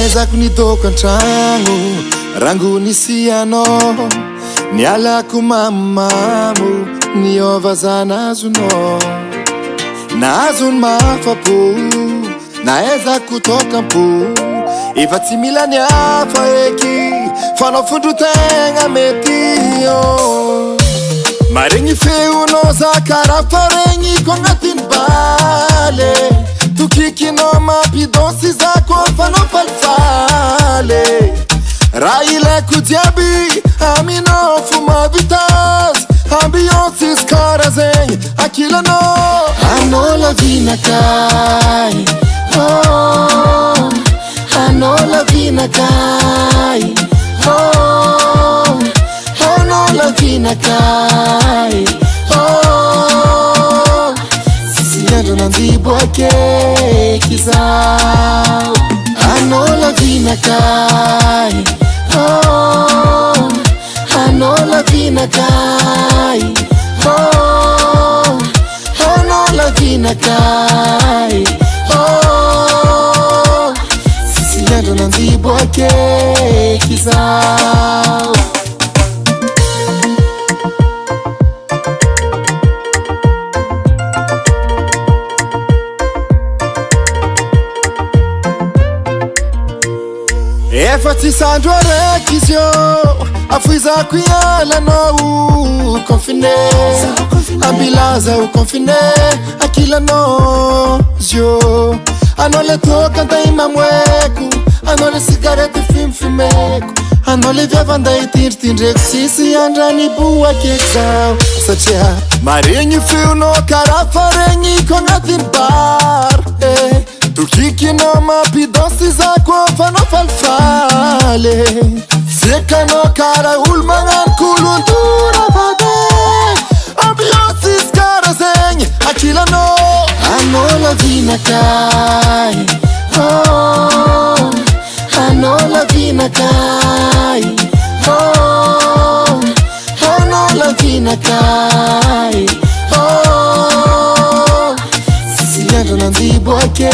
ezako nitoko antragno rango nisy anao nialako mamamo niova za nazonao nazony mahafapo na ezako tokampo efa tsy mila niafa eky fanao fondrotegna mety maregny feonao za karaha faregny ko agnatiny bale tokikinao mampidonsy za koa fanao falifaly raha ilaiko jiaby aminao fo mavitazy ambiance izy karaha zegny akilanao anao lavinakay anao lavinakay anao lavinakay sisy andro nandiboake kizao anao lavinakay anao lavinakay anao lavinakay sisy andro nandiboake kizao efa tsy sandro araiky izy io afoizako ialanao confiné ambilaza o confiné akilanao zio anao le toka anday mamoeko anao le cigarette fimfimeko anao le viava anday tindritindreko sisy andrany boakeky zao satria maregny feonao karaha faregny ko agnatiny bar tokikinao mampidonsy za koa fanao falifaly sekanao karaha olo magnano kolontora vade ambiance izy karaha zegny akilanao anao lavinakay anao lavinakay anao lavinakay sisy andro nandiboake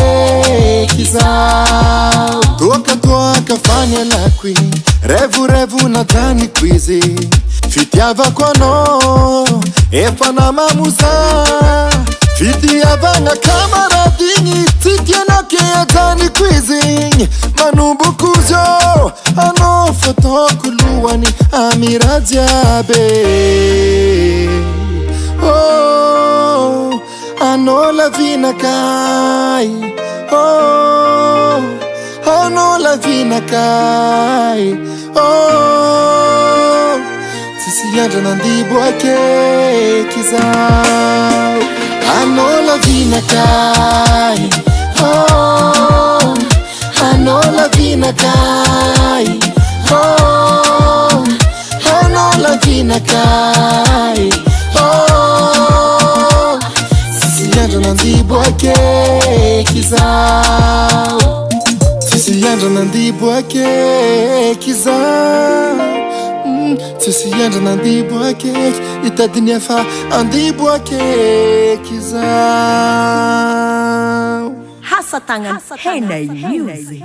kizao toka fanialako revo nadaniko izy fitiavako anao efa namamoza fitiavagna kamaradiny tsy tianao ke adaniko izy manomboko zio anao fataoko lohany amira jiaby anao lavinakay anao lavinakay sisy andro nandiboake kizao anao lavinakay anao lavinakay anao lavinakay sisy andro nandiboake kizao sisy andro nandiboake kizao sisy andro nandiboake itadiny efa andiboake kizao Hasatagnan Henay Music.